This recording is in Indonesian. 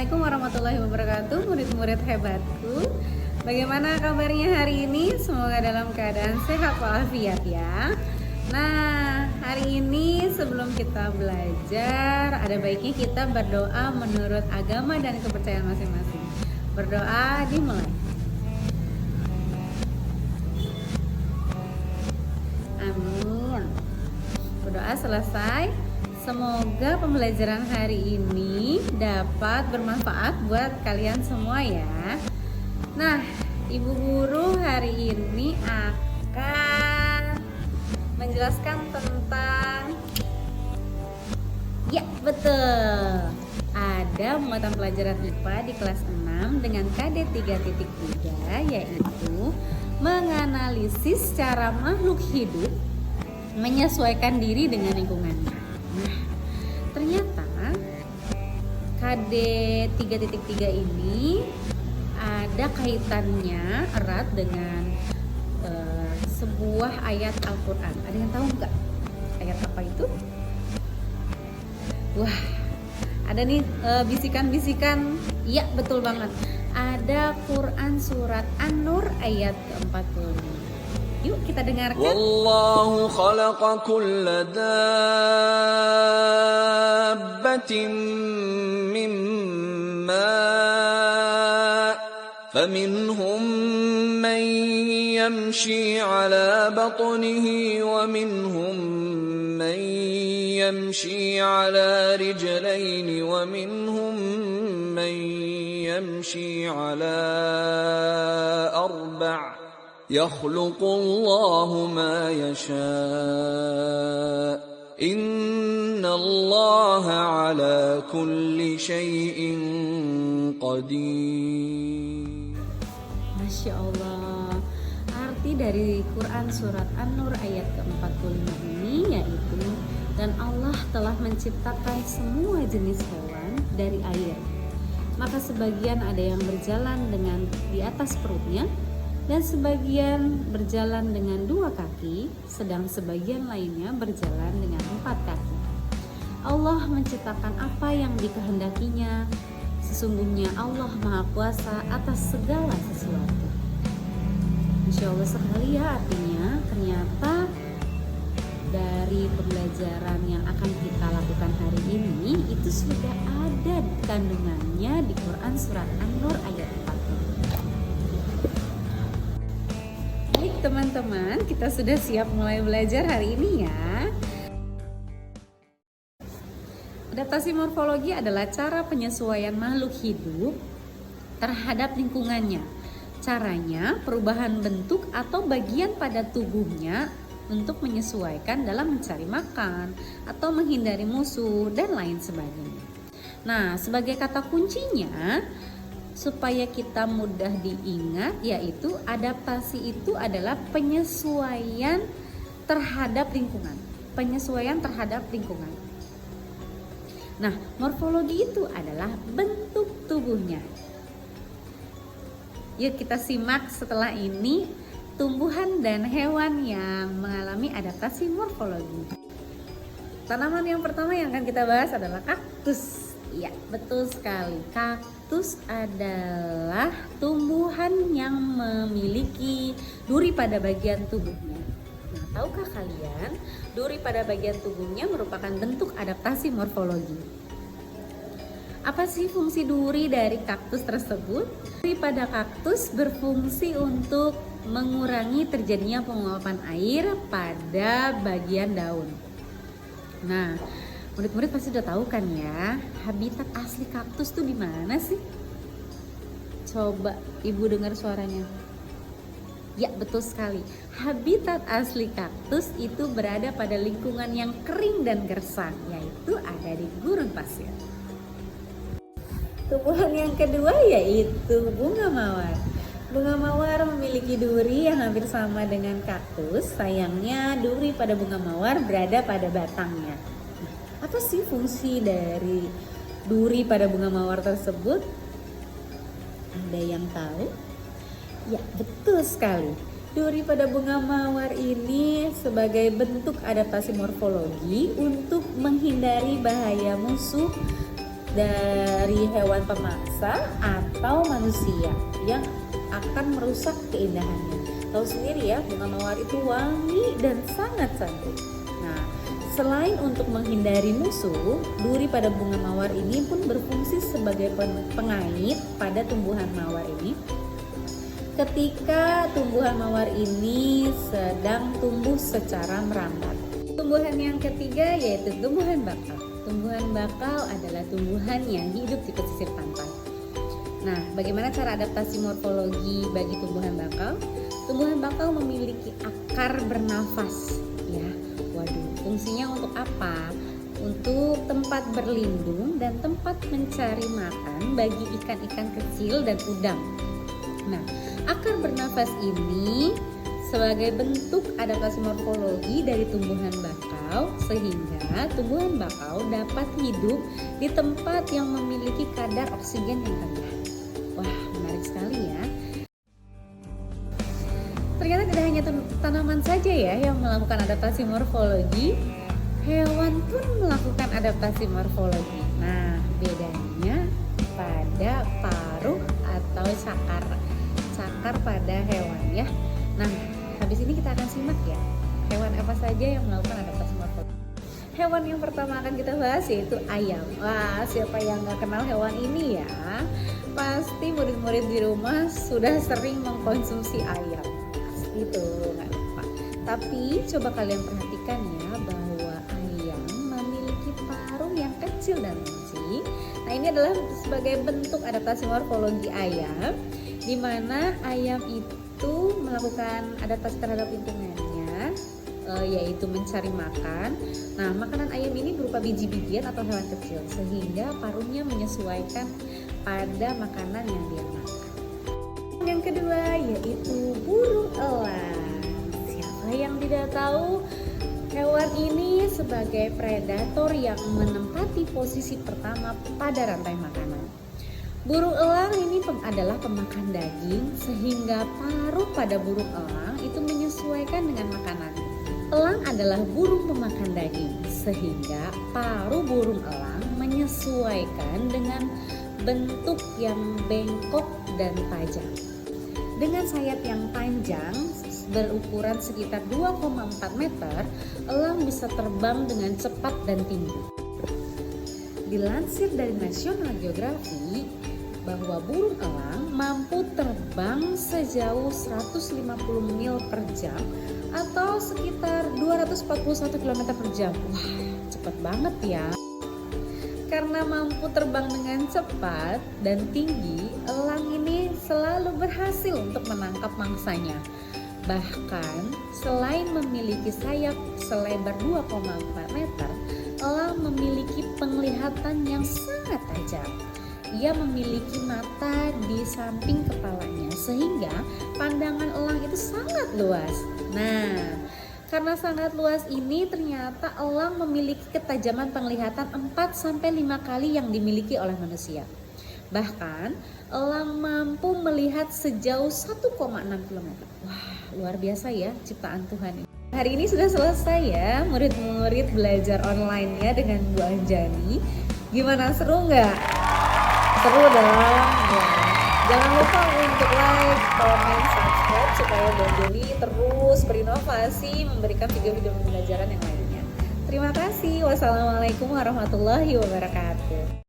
Assalamualaikum warahmatullahi wabarakatuh, murid-murid hebatku. Bagaimana kabarnya hari ini? Semoga dalam keadaan sehat walafiat ya. Nah, hari ini sebelum kita belajar, ada baiknya kita berdoa menurut agama dan kepercayaan masing-masing. Berdoa dimulai. Amin. Berdoa selesai. Semoga pembelajaran hari ini dapat bermanfaat buat kalian semua ya. Nah, Ibu Guru hari ini akan menjelaskan tentang betul. Ada muatan pelajaran IPA di kelas 6 dengan KD 3.3 yaitu menganalisis cara makhluk hidup menyesuaikan diri dengan lingkungannya. Nah, ternyata KD 3.3 ini ada kaitannya erat dengan sebuah ayat Al-Quran. Ada yang tahu nggak ayat apa itu? Wah, ada nih bisikan-bisikan. Iya, betul banget. Ada Quran surat An-Nur ayat ke-45. Yuk kita dengarkan. Wallahu khalaqa kulla dabbatin mimma faminhum man yamshi ala batnihi wa minhum man yamshi ala rijlaini wa minhum man yamshi ala arba'. يخلق الله ما يشاء إن الله على كل شيء قدير. Masya Allah. Arti dari Quran surat An-Nur ayat ke-45 ini yaitu, dan Allah telah menciptakan semua jenis hewan dari air. Maka sebagian ada yang berjalan dengan di atas perutnya, dan sebagian berjalan dengan 2 kaki, sedang sebagian lainnya berjalan dengan 4 kaki. Allah menciptakan apa yang dikehendakinya. Sesungguhnya Allah Maha Kuasa atas segala sesuatu. Insya Allah sekali ya, artinya ternyata dari pembelajaran yang akan kita lakukan hari ini itu sudah ada kandungannya di Quran surat An-Nur ayat 45. Baik teman-teman, kita sudah siap mulai belajar hari ini ya. Adaptasi morfologi adalah cara penyesuaian makhluk hidup terhadap lingkungannya. Caranya perubahan bentuk atau bagian pada tubuhnya untuk menyesuaikan dalam mencari makan atau menghindari musuh dan lain sebagainya. Nah, sebagai kata kuncinya supaya kita mudah diingat, yaitu adaptasi itu adalah penyesuaian terhadap lingkungan. Penyesuaian terhadap lingkungan. Nah, morfologi itu adalah bentuk tubuhnya. Yuk kita simak setelah ini tumbuhan dan hewan yang mengalami adaptasi morfologi. Tanaman yang pertama yang akan kita bahas adalah kaktus. Ya, betul sekali. Kaktus adalah tumbuhan yang memiliki duri pada bagian tubuhnya. Nah, tahukah kalian, duri pada bagian tubuhnya merupakan bentuk adaptasi morfologi. Apa sih fungsi duri dari kaktus tersebut? Duri pada kaktus berfungsi untuk mengurangi terjadinya penguapan air pada bagian daun. Nah, murid-murid pasti udah tahu kan ya, habitat asli kaktus tuh di mana sih? Coba Ibu dengar suaranya. Ya, betul sekali. Habitat asli kaktus itu berada pada lingkungan yang kering dan gersang, yaitu ada di gurun pasir. Tumbuhan yang kedua yaitu bunga mawar. Bunga mawar memiliki duri yang hampir sama dengan kaktus. Sayangnya duri pada bunga mawar berada pada batangnya. Apa sih fungsi dari duri pada bunga mawar tersebut? Ada yang tahu? Ya, betul sekali. Duri pada bunga mawar ini sebagai bentuk adaptasi morfologi untuk menghindari bahaya musuh dari hewan pemangsa atau manusia yang akan merusak keindahannya. Tahu sendiri ya, bunga mawar itu wangi dan sangat cantik. Nah, selain untuk menghindari musuh, duri pada bunga mawar ini pun berfungsi sebagai pengait pada tumbuhan mawar ini. Ketika tumbuhan mawar ini sedang tumbuh secara merambat. Tumbuhan yang ketiga yaitu tumbuhan bakau. Tumbuhan bakau adalah tumbuhan yang hidup di pesisir pantai. Nah, bagaimana cara adaptasi morfologi bagi tumbuhan bakau? Tumbuhan bakau memiliki akar bernafas, ya. Waduh, fungsinya untuk apa? Untuk tempat berlindung dan tempat mencari makan bagi ikan-ikan kecil dan udang. Nah, akar bernafas ini sebagai bentuk adaptasi morfologi dari tumbuhan bakau, sehingga tumbuhan bakau dapat hidup di tempat yang memiliki kadar oksigen yang rendah. Wah, menarik sekali ya. Ternyata tidak hanya tanaman saja ya yang melakukan adaptasi morfologi, hewan pun melakukan adaptasi morfologi. Nah, bedanya pada paruh atau cakar pada hewan ya. Nah, habis ini kita akan simak ya, hewan apa saja yang melakukan adaptasi morfologi. Hewan yang pertama akan kita bahas yaitu ayam. Wah, siapa yang gak kenal hewan ini ya? Pasti murid-murid di rumah sudah sering mengkonsumsi ayam. Pasti itu, gak lupa. Tapi coba kalian perhatikan ya, bahwa ayam memiliki paruh yang kecil dan lancip. Nah, ini adalah sebagai bentuk adaptasi morfologi ayam, di mana ayam itu melakukan adaptasi terhadap lingkungannya, yaitu mencari makan. Nah, makanan ayam ini berupa biji-bijian atau hewan kecil, sehingga paruhnya menyesuaikan pada makanan yang dia makan. Yang kedua yaitu burung elang. Siapa yang tidak tahu hewan ini sebagai predator yang menempati posisi pertama pada rantai makanan. Burung elang ini adalah pemakan daging, sehingga paruh pada burung elang itu menyesuaikan dengan makanan. Elang adalah burung pemakan daging, sehingga paruh burung elang menyesuaikan dengan bentuk yang bengkok dan tajam. Dengan sayap yang panjang berukuran sekitar 2,4 meter, elang bisa terbang dengan cepat dan tinggi. Dilansir dari National Geographic bahwa burung elang mampu terbang sejauh 150 mil per jam atau sekitar 241 km per jam. Wah, cepat banget ya. Karena mampu terbang dengan cepat dan tinggi, elang ini selalu berhasil untuk menangkap mangsanya. Bahkan, selain memiliki sayap selebar 2,4 meter, elang memiliki penglihatan yang sangat tajam. Ia memiliki mata di samping kepalanya, sehingga pandangan elang itu sangat luas. Nah, karena sangat luas ini, ternyata elang memiliki ketajaman penglihatan 4-5 kali yang dimiliki oleh manusia. Bahkan, elang mampu melihat sejauh 1,6 km. Wah, luar biasa ya ciptaan Tuhan ini. Hari ini sudah selesai ya murid-murid belajar online-nya dengan Bu Anjani. Gimana, seru nggak? Seru dong. Ya. Jangan lupa untuk like, comment, subscribe supaya Bu Anjani terus berinovasi memberikan video-video pembelajaran yang lainnya. Terima kasih. Wassalamualaikum warahmatullahi wabarakatuh.